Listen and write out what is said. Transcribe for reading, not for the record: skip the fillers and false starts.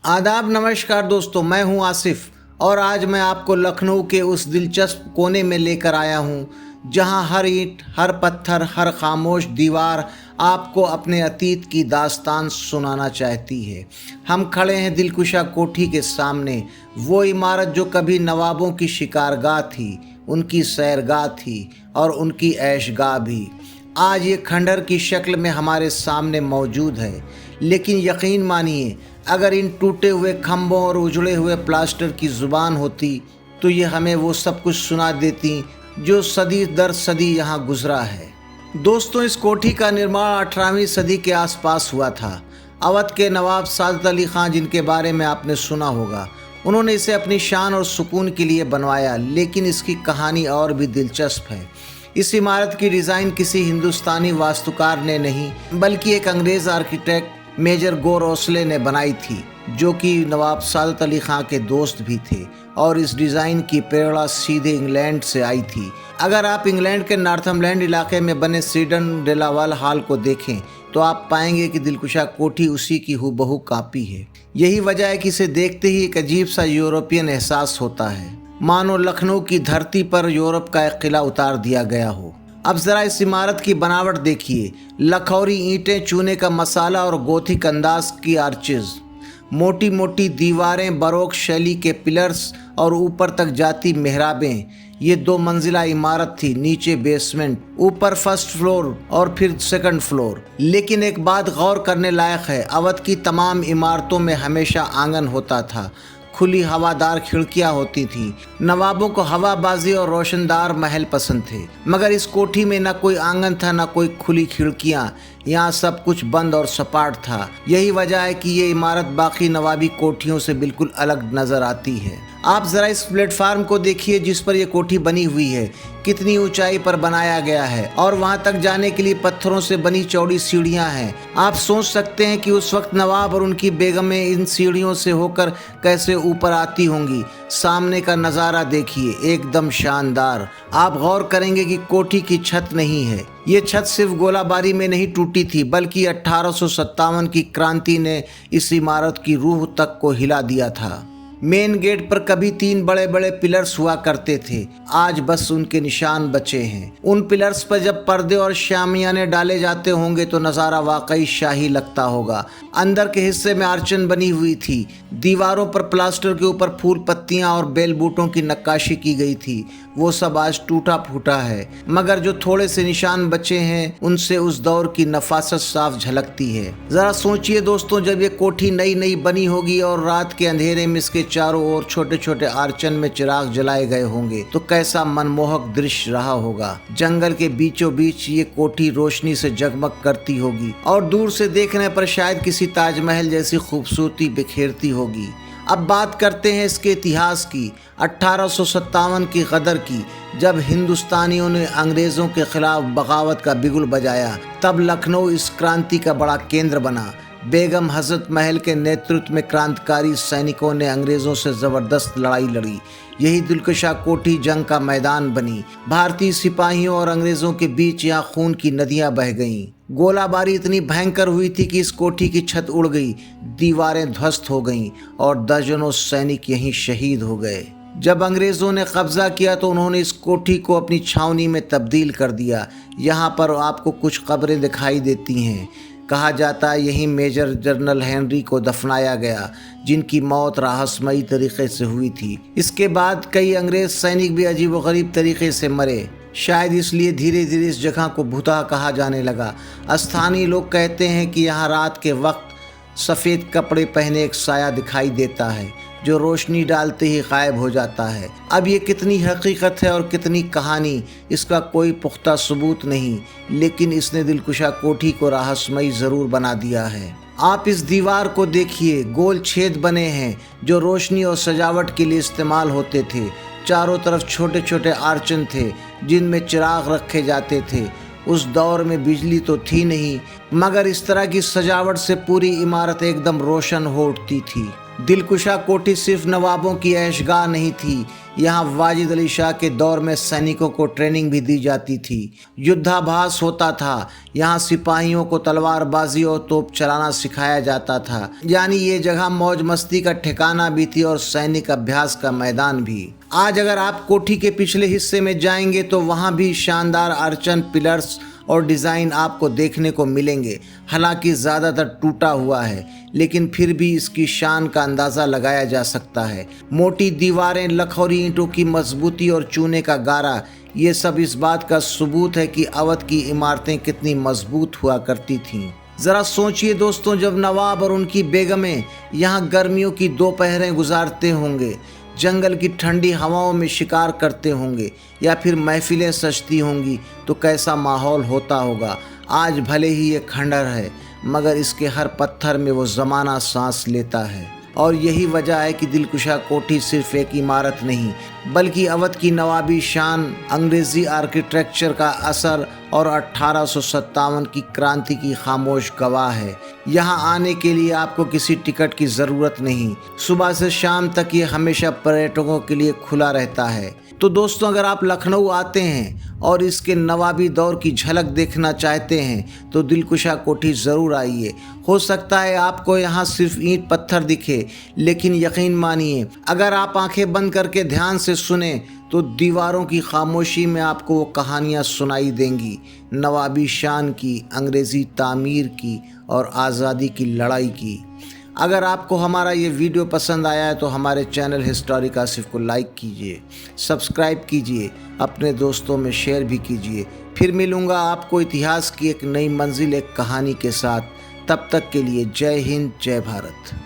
आदाब नमस्कार दोस्तों, मैं हूं आसिफ और आज मैं आपको लखनऊ के उस दिलचस्प कोने में लेकर आया हूं जहां हर ईंट, हर पत्थर, हर खामोश दीवार आपको अपने अतीत की दास्तान सुनाना चाहती है। हम खड़े हैं दिलकुशा कोठी के सामने, वो इमारत जो कभी नवाबों की शिकारगाह थी, उनकी सैरगाह थी और उनकी ऐशगाह भी। आज ये खंडहर की शक्ल में हमारे सामने मौजूद है, लेकिन यकीन मानिए, अगर इन टूटे हुए खंभों और उजड़े हुए प्लास्टर की ज़ुबान होती तो ये हमें वो सब कुछ सुना देती जो सदी दर सदी यहाँ गुजरा है। दोस्तों, इस कोठी का निर्माण 18वीं सदी के आसपास हुआ था। अवध के नवाब सादत अली खां, जिनके बारे में आपने सुना होगा, उन्होंने इसे अपनी शान और सुकून के लिए बनवाया, लेकिन इसकी कहानी और भी दिलचस्प है। इस इमारत की डिज़ाइन किसी हिंदुस्तानी वास्तुकार ने नहीं, बल्कि एक अंग्रेज़ आर्किटेक्ट मेजर गौर ओसले ने बनाई थी, जो कि नवाब सादत अली खां के दोस्त भी थे, और इस डिज़ाइन की प्रेरणा सीधे इंग्लैंड से आई थी। अगर आप इंग्लैंड के नॉर्थम्बलैंड इलाके में बने सीडन डेलावाल हॉल को देखें तो आप पाएंगे कि दिलकुशा कोठी उसी की हूबहू कॉपी है। यही वजह है कि इसे देखते ही एक अजीब सा यूरोपियन एहसास होता है, मानो लखनऊ की धरती पर यूरोप का एक किला उतार दिया गया हो। अब ज़रा इस इमारत की बनावट देखिए। लखौरी ईंटें, चूने का मसाला और गोथिक अंदाज की आर्चेज, मोटी मोटी दीवारें, बरोक शैली के पिलर्स और ऊपर तक जाती मेहराबें। ये 2 मंजिला इमारत थी, नीचे बेसमेंट, ऊपर फर्स्ट फ्लोर और फिर सेकंड फ्लोर। लेकिन एक बात गौर करने लायक है, अवध की तमाम इमारतों में हमेशा आंगन होता था, खुली हवादार खिड़कियां होती थी। नवाबों को हवाबाजी और रोशनदार महल पसंद थे, मगर इस कोठी में न कोई आंगन था, न कोई खुली खिड़कियां। यहाँ सब कुछ बंद और सपाट था। यही वजह है कि ये इमारत बाकी नवाबी कोठियों से बिल्कुल अलग नजर आती है। आप ज़रा इस प्लेटफार्म को देखिए जिस पर यह कोठी बनी हुई है, कितनी ऊंचाई पर बनाया गया है, और वहां तक जाने के लिए पत्थरों से बनी चौड़ी सीढ़ियां हैं। आप सोच सकते हैं कि उस वक्त नवाब और उनकी बेगमें इन सीढ़ियों से होकर कैसे ऊपर आती होंगी। सामने का नज़ारा देखिए, एकदम शानदार। आप गौर करेंगे कि कोठी की छत नहीं है, ये छत सिर्फ गोलाबारी में नहीं टूटी थी, बल्कि 1857 की क्रांति ने इस इमारत की रूह तक को हिला दिया था। मेन गेट पर कभी 3 बड़े बड़े पिलर्स हुआ करते थे, आज बस उनके निशान बचे हैं। उन पिलर्स पर जब पर्दे और शामियाने डाले जाते होंगे तो नज़ारा वाकई शाही लगता होगा। अंदर के हिस्से में अर्चन बनी हुई थी, दीवारों पर प्लास्टर के ऊपर फूल पत्तियां और बेल बूटों की नक्काशी की गई थी। वो सब आज टूटा फूटा है, मगर जो थोड़े से निशान बचे हैं उनसे उस दौर की नफासत साफ झलकती है। जरा सोचिए दोस्तों, जब ये कोठी नई नई बनी होगी और रात के अंधेरे में इसके चारों ओर छोटे छोटे आर्चन में चिराग जलाए गए होंगे तो कैसा मनमोहक दृश्य रहा होगा। जंगल के बीचों बीच ये कोठी रोशनी से जगमग करती होगी और दूर से देखने पर शायद किसी ताजमहल जैसी खूबसूरती बिखेरती होगी। अब बात करते हैं इसके इतिहास की, 1857 की गदर की, जब हिंदुस्तानियों ने अंग्रेज़ों के खिलाफ बगावत का बिगुल बजाया। तब लखनऊ इस क्रांति का बड़ा केंद्र बना। बेगम हज़रत महल के नेतृत्व में क्रांतिकारी सैनिकों ने अंग्रेज़ों से ज़बरदस्त लड़ाई लड़ी। यही दिलकुशा कोठी जंग का मैदान बनी। भारतीय सिपाहियों और अंग्रेज़ों के बीच यहाँ खून की नदियाँ बह गईं। गोलाबारी इतनी भयंकर हुई थी कि इस कोठी की छत उड़ गई, दीवारें ध्वस्त हो गईं और दर्जनों सैनिक यहीं शहीद हो गए। जब अंग्रेज़ों ने कब्ज़ा किया तो उन्होंने इस कोठी को अपनी छावनी में तब्दील कर दिया। यहाँ पर आपको कुछ कब्रें दिखाई देती हैं। कहा जाता है यहीं मेजर जनरल हेनरी को दफनाया गया, जिनकी मौत रहस्यमयी तरीके से हुई थी। इसके बाद कई अंग्रेज़ सैनिक भी अजीबोगरीब तरीके से मरे, शायद इसलिए धीरे धीरे इस जगह को भूतहा कहा जाने लगा। स्थानीय लोग कहते हैं कि यहाँ रात के वक्त सफ़ेद कपड़े पहने एक साया दिखाई देता है, जो रोशनी डालते ही गायब हो जाता है। अब ये कितनी हकीकत है और कितनी कहानी, इसका कोई पुख्ता सबूत नहीं, लेकिन इसने दिलकुशा कोठी को रहस्यमयी ज़रूर बना दिया है। आप इस दीवार को देखिए, गोल छेद बने हैं जो रोशनी और सजावट के लिए इस्तेमाल होते थे। चारों तरफ छोटे छोटे आर्चन थे जिनमें चिराग रखे जाते थे। उस दौर में बिजली तो थी नहीं, मगर इस तरह की सजावट से पूरी इमारत एकदम रोशन हो उठती थी। दिलकुशा कोठी सिर्फ नवाबों की ऐशगाह नहीं थी, यहाँ वाजिद अली शाह के दौर में सैनिकों को ट्रेनिंग भी दी जाती थी। युद्धाभ्यास होता था, यहाँ सिपाहियों को तलवारबाजी और तोप चलाना सिखाया जाता था। यानी ये जगह मौज मस्ती का ठिकाना भी थी और सैनिक अभ्यास का मैदान भी। आज अगर आप कोठी के पिछले हिस्से में जाएंगे तो वहाँ भी शानदार अर्चन, पिलर्स और डिज़ाइन आपको देखने को मिलेंगे। हालांकि ज़्यादातर टूटा हुआ है, लेकिन फिर भी इसकी शान का अंदाज़ा लगाया जा सकता है। मोटी दीवारें, लखौरी ईंटों की मजबूती और चूने का गारा, ये सब इस बात का सबूत है कि अवध की इमारतें कितनी मजबूत हुआ करती थीं। ज़रा सोचिए दोस्तों, जब नवाब और उनकी बेगमें यहाँ गर्मियों की दोपहरें गुजारते होंगे, जंगल की ठंडी हवाओं में शिकार करते होंगे या फिर महफिलें सजती होंगी, तो कैसा माहौल होता होगा। आज भले ही ये खंडहर है, मगर इसके हर पत्थर में वो ज़माना सांस लेता है। और यही वजह है कि दिलकुशा कोठी सिर्फ एक इमारत नहीं, बल्कि अवध की नवाबी शान, अंग्रेज़ी आर्किटेक्चर का असर और 1857 की क्रांति की खामोश गवाह है। यहाँ आने के लिए आपको किसी टिकट की ज़रूरत नहीं। सुबह से शाम तक ये हमेशा पर्यटकों के लिए खुला रहता है। तो दोस्तों, अगर आप लखनऊ आते हैं और इसके नवाबी दौर की झलक देखना चाहते हैं तो दिलकुशा कोठी ज़रूर आइए। हो सकता है आपको यहाँ सिर्फ ईंट पत्थर दिखे, लेकिन यकीन मानिए, अगर आप आंखें बंद करके ध्यान से सुने तो दीवारों की खामोशी में आपको वो कहानियाँ सुनाई देंगी, नवाबी शान की, अंग्रेज़ी तामीर की और आज़ादी की लड़ाई की। अगर आपको हमारा ये वीडियो पसंद आया है तो हमारे चैनल हिस्टोरिक आसिफ को लाइक कीजिए, सब्सक्राइब कीजिए, अपने दोस्तों में शेयर भी कीजिए। फिर मिलूँगा आपको इतिहास की एक नई मंजिल, एक कहानी के साथ। तब तक के लिए जय हिंद, जय भारत।